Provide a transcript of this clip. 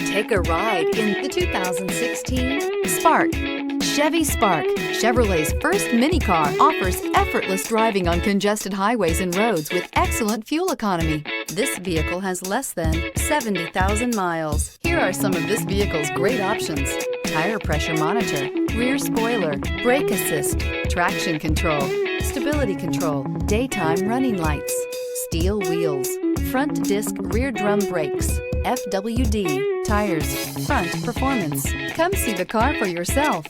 Take a ride in the 2016 Spark. Chevy Spark, Chevrolet's first mini car, offers effortless driving on congested highways and roads with excellent fuel economy. This vehicle has less than 70,000 miles. Here are some of this vehicle's great options: tire pressure monitor, rear spoiler, brake assist, traction control, stability control, daytime running lights, steel wheels, front disc rear drum brakes, FWD tires, front performance. Come see the car for yourself.